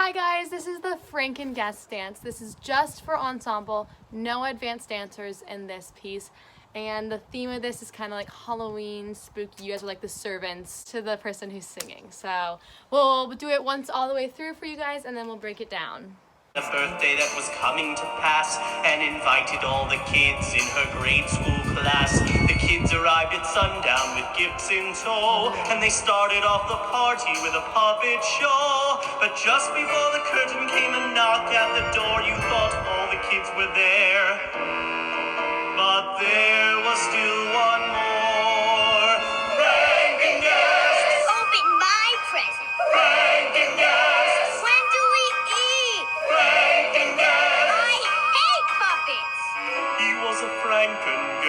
Hi guys, this is the Frankenguest dance. This is just for ensemble, no advanced dancers in this piece. And the theme of this is kind of like Halloween, spooky. You guys are like the servants to the person who's singing. So we'll do it once all the way through for you guys and then we'll break it down. A birthday that was coming to pass and invited all the kids in her grade school class. The kids arrived at sundown with gifts in tow, and they started off the party with a puppet show. But just before the curtain came and knocked at the door, you thought all the kids were there. But there was still one more. Frankenguest! Open my present. Frankenguest! When do we eat? Frankenguest! I hate puppets. He was a Frankenguest.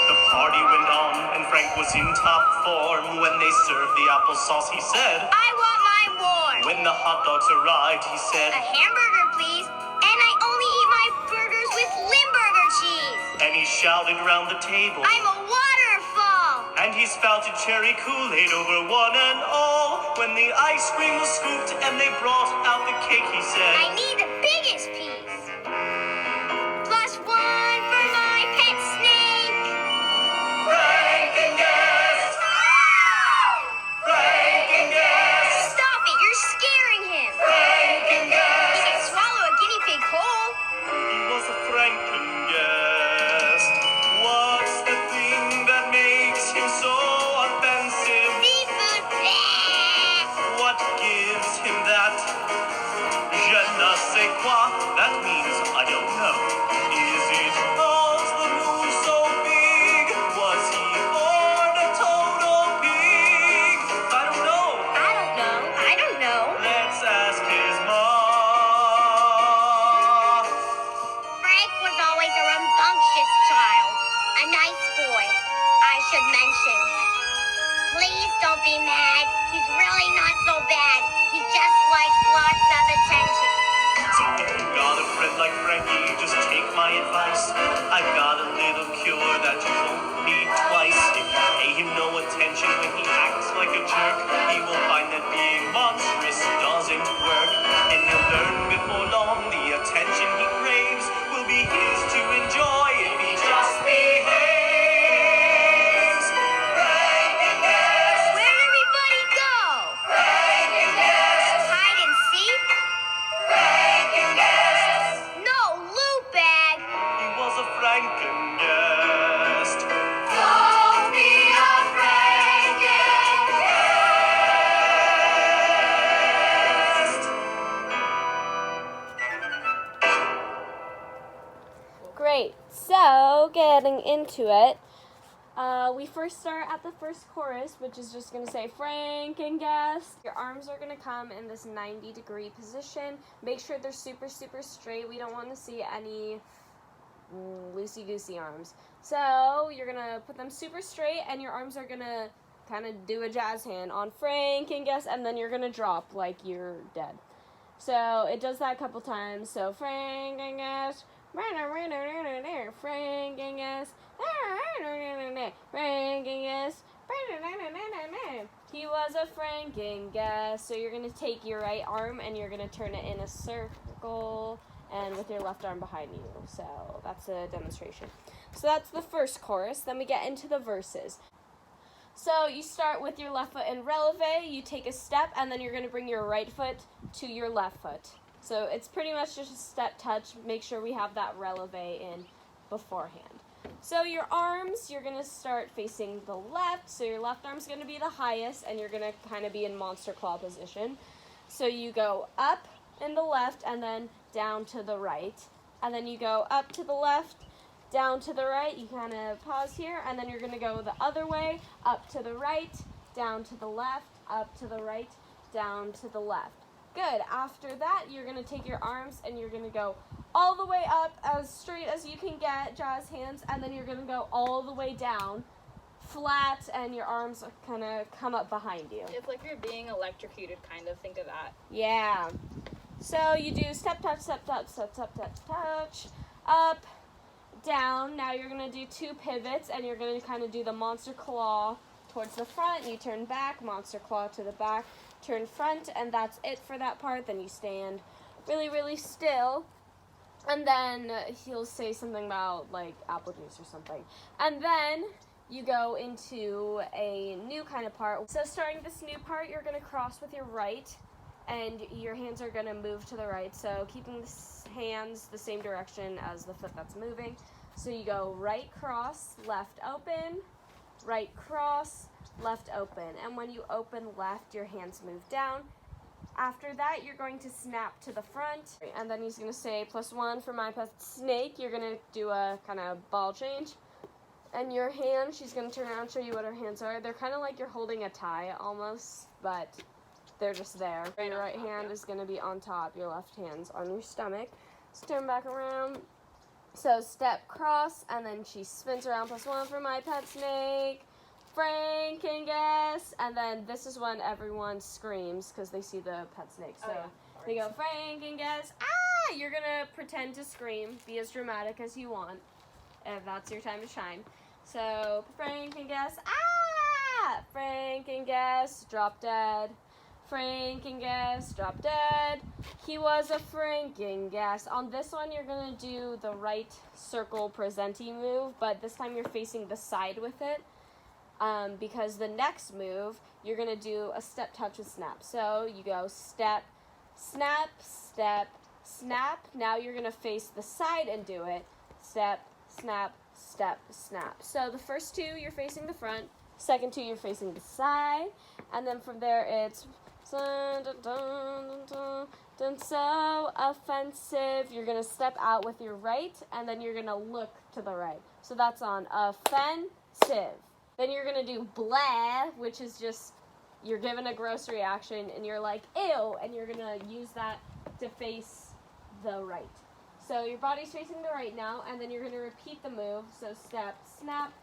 The party went on, and Frank was in top form. When they served the applesauce, he said, I want my warm. when the hot dogs arrived, he said, A hamburger, please. And I only eat my burgers with Limburger cheese. and he shouted round the table, I'm a waterfall. and he spouted cherry Kool-Aid over one and all. When the ice cream was scooped and they brought out the cake, he said, I need the biggest piece. Plus one for my pet snake. Frankenguest! Frankenguest! Stop it, you're scaring him. He Frankenguest! can swallow a guinea pig whole. He was a Frankenguest. What's the thing that makes him so offensive? Seafood. Bleh. What gives him that je ne sais quoi? That means I don't know. Is it cause the moon's so big? Was he born a total pig? I don't know. I don't know. Let's ask his mom. Frank was always a rambunctious child. A nice boy, I should mention. Please don't be mad. He's really not so bad. He just likes lots of attention. So if you got a friend like Frankie, just take my advice. I've got a little cure that you won't need twice. If you pay him no attention when he acts like a jerk, he will find that being monstrous doesn't work. And he'll learn before long the attention he craves will be his to enjoy if he just behaves. Frankenguest! Where'd everybody go? Frankenguest! Hide and seek? Frankenguest! No, loot bag. He was a Frankenguest. Call me a Frankenguest. Great. So, getting into it, we first start at the first chorus, which is just going to say Frankenguest. Your arms are going to come in this 90-degree position. Make sure they're super, super straight. We don't want to see any loosey-goosey arms. So, you're going to put them super straight, and your arms are going to kind of do a jazz hand on Frankenguest, and then you're going to drop like you're dead. So, it does that a couple times. So, Frankenguest. Frankenguest, Frankenguest, he was a Frankenguest. So you're going to take your right arm and you're going to turn it in a circle and with your left arm behind you. So that's a demonstration. So that's the first chorus. Then we get into the verses. So you start with your left foot in releve, you take a step, and then you're going to bring your right foot to your left foot. So it's pretty much just a step touch. Make sure we have that releve in beforehand. So your arms, you're going to start facing the left. So your left arm's going to be the highest, and you're going to kind of be in monster claw position. So you go up in the left, and then down to the right. And then you go up to the left, down to the right. You kind of pause here, and then you're going to go the other way, up to the right, down to the left, up to the right, down to the left. Good. After that, you're going to take your arms and you're going to go all the way up as straight as you can get, jazz hands, and then you're going to go all the way down, flat, and your arms kind of come up behind you. It's like you're being electrocuted, kind of. Think of that. Yeah. So you do step, touch, step, touch, step, touch, touch, up, down. Now you're going to do two pivots, and you're going to kind of do the monster claw towards the front. You turn back, monster claw to the back, turn front, and that's it for that part. Then you stand really, really still, and then he'll say something about like apple juice or something, and then you go into a new kind of part. So starting this new part, you're going to cross with your right, and your hands are going to move to the right, so keeping the hands the same direction as the foot that's moving. So you go right cross, left open, right cross, left open, and when you open left, your hands move down. After that, you're going to snap to the front, and then he's going to say +1 for my pet snake. You're going to do a kind of ball change. And your hand, she's going to turn around and show you what her hands are. They're kind of like you're holding a tie almost, but they're just there. Your right hand is going to be on top, your left hand's on your stomach. So turn back around. So step cross, and then she spins around +1 for my pet snake. Frankenguest. And then this is when everyone screams because they see the pet snake. So they go, Frankenguest. Ah! You're going to pretend to scream. Be as dramatic as you want. If that's your time to shine. So, Frankenguest, ah! Frankenguest, drop dead. Frankenguest, drop dead. He was a Frankenguest. On this one, you're going to do the right circle presenti move, but this time you're facing the side with it, because the next move, you're going to do a step, touch, and snap. So, you go step, snap, step, snap. Now you're going to face the side and do it. Step, snap, step, snap. So the first two, you're facing the front. Second two, you're facing the side. And then from there, it's dun, dun, dun, dun, dun, dun, so offensive. You're going to step out with your right, and then you're going to look to the right. So that's on offensive. Then you're going to do blah, which is just, you're given a gross reaction, and you're like, ew, and you're going to use that to face the right. So your body's facing the right now, and then you're going to repeat the move. So step, snap,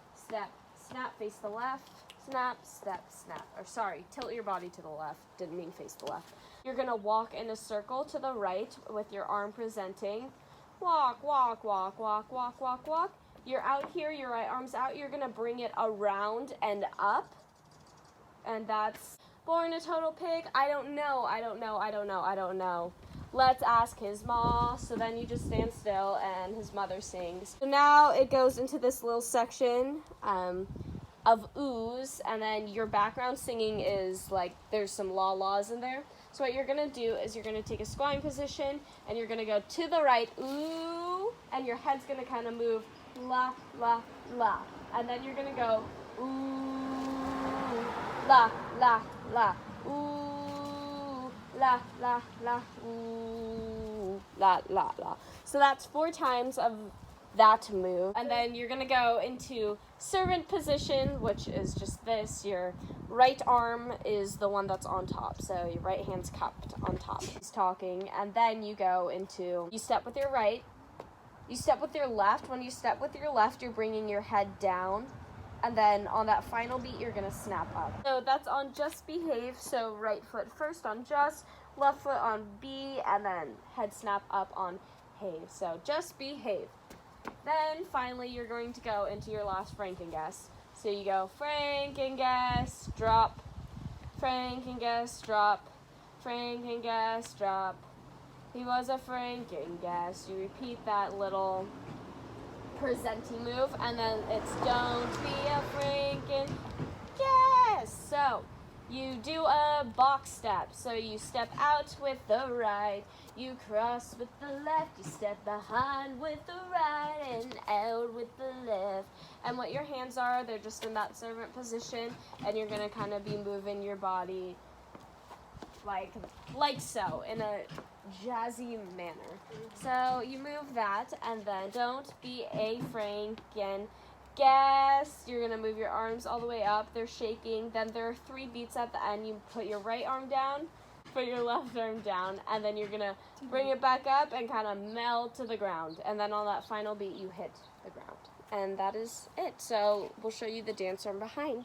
face the left, snap, step, snap. Or sorry, tilt your body to the left. Didn't mean face the left. You're going to walk in a circle to the right with your arm presenting. Walk, walk, walk, walk, walk, walk, walk. You're out here, your right arm's out. You're going to bring it around and up. And that's born a total pig. I don't know. Let's ask his ma. So then you just stand still and his mother sings. So now it goes into this little section of oohs, and then your background singing is like there's some la-las in there. So what you're going to do is you're going to take a squatting position, and you're going to go to the right, ooh, and your head's going to kind of move la, la, la. And then you're going to go ooh, la, la, la, ooh, la, la, la, ooh, la, la, la. So that's 4 times of that move. And then you're going to go into servant position, which is just this. Your right arm is the one that's on top. So your right hand's cupped on top. He's talking. And then you go into, you step with your right. You step with your left. When you step with your left, you're bringing your head down. And then on that final beat, you're going to snap up. So that's on just behave. So right foot first on just, left foot on be, and then head snap up on have. So just behave. Then finally, you're going to go into your last Frankenguest. So you go Frankenguest, drop, Frankenguest, drop, Frankenguest, drop. He was a Frankenguest. You repeat that little presenting move, and then it's don't be a Frankenguest. So you do a box step. So you step out with the right, you cross with the left, you step behind with the right, and out with the left. And what your hands are, they're just in that servant position, and you're going to kind of be moving your body like so, in a jazzy manner. So you move that, and then don't be a Frankenguest. You're going to move your arms all the way up. They're shaking. Then there are 3 beats at the end. You put your right arm down, put your left arm down, and then you're going to bring it back up and kind of meld to the ground. And then on that final beat, you hit the ground. And that is it. So we'll show you the dance from behind.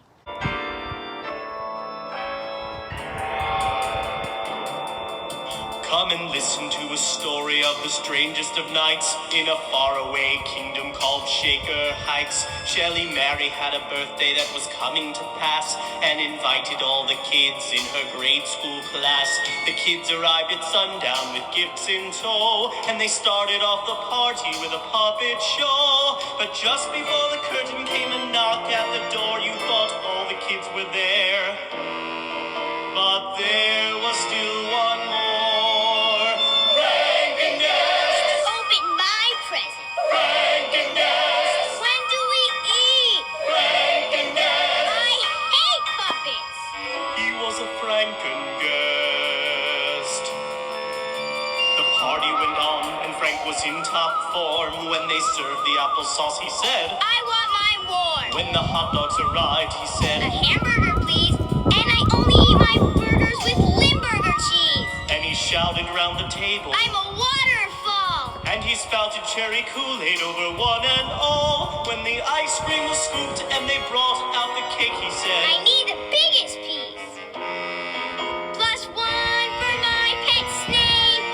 Come and listen to a story of the strangest of nights. In a faraway kingdom called Shaker Heights, Shelley Mary had a birthday that was coming to pass and invited all the kids in her grade school class. The kids arrived at sundown with gifts in tow, and they started off the party with a puppet show. But just before the curtain came a knock at the door, you thought all the kids were there. But there was still one more. Frankenguest! Open my present. Frankenguest! When do we eat? Frankenguest! I hate puppets. He was a Frankenguest. The party went on, and Frank was in top form. When they served the applesauce, he said, I want mine warm. when the hot dogs arrived, he A said, hamburger, please. And I only eat my burgers with Limburger cheese. and he shouted round the table, I'm a waterfall. and he spouted cherry Kool-Aid over one and all. When the ice cream was scooped and they brought out the cake, he I said, need the biggest piece. Plus one for my pet snake.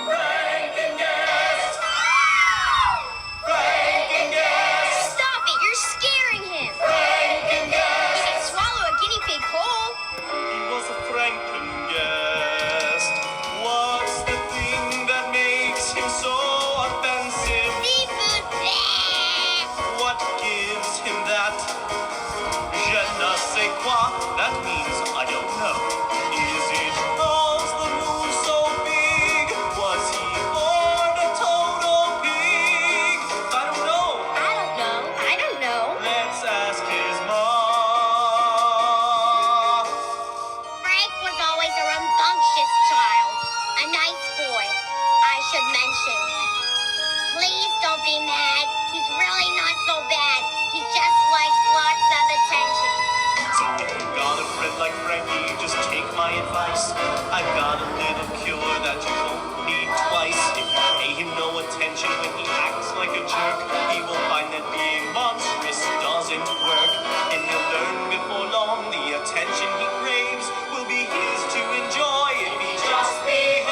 Frankenguest! Frankenguest! Stop it, you're scaring him. He Frankenguest! can swallow a guinea pig whole. He was a Frankenguest. What's the thing that makes him so offensive? Seafood. Bleh. What gives him that je ne sais quoi? That means I don't know. Is it cause the moon's so big? Was he born a total pig? I don't know. I don't know. Let's ask his mom. Frank was always a rambunctious child. A nice boy, I should mention. Please don't be mad. He's really not so bad. He just likes lots of attention. So if you got a friend like Frankie, just take my advice. I've got a little cure that you won't need twice. If you pay him no attention when he acts like a jerk, he will find that being monstrous doesn't work. And he'll learn before long the attention he craves will be his to enjoy if he just behaves.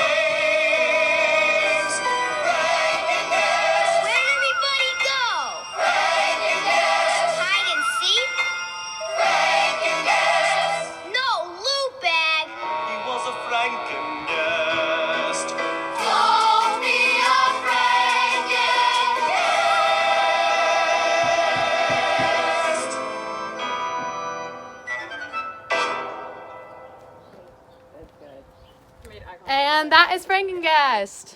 Frankenguest! Where'd everybody go? Frankenguest! Hide and seek? Frankenguest! No, loot bag. He was a Frankenguest. Don't be a Frankenguest. Made eye contact. And that is Frankenguest.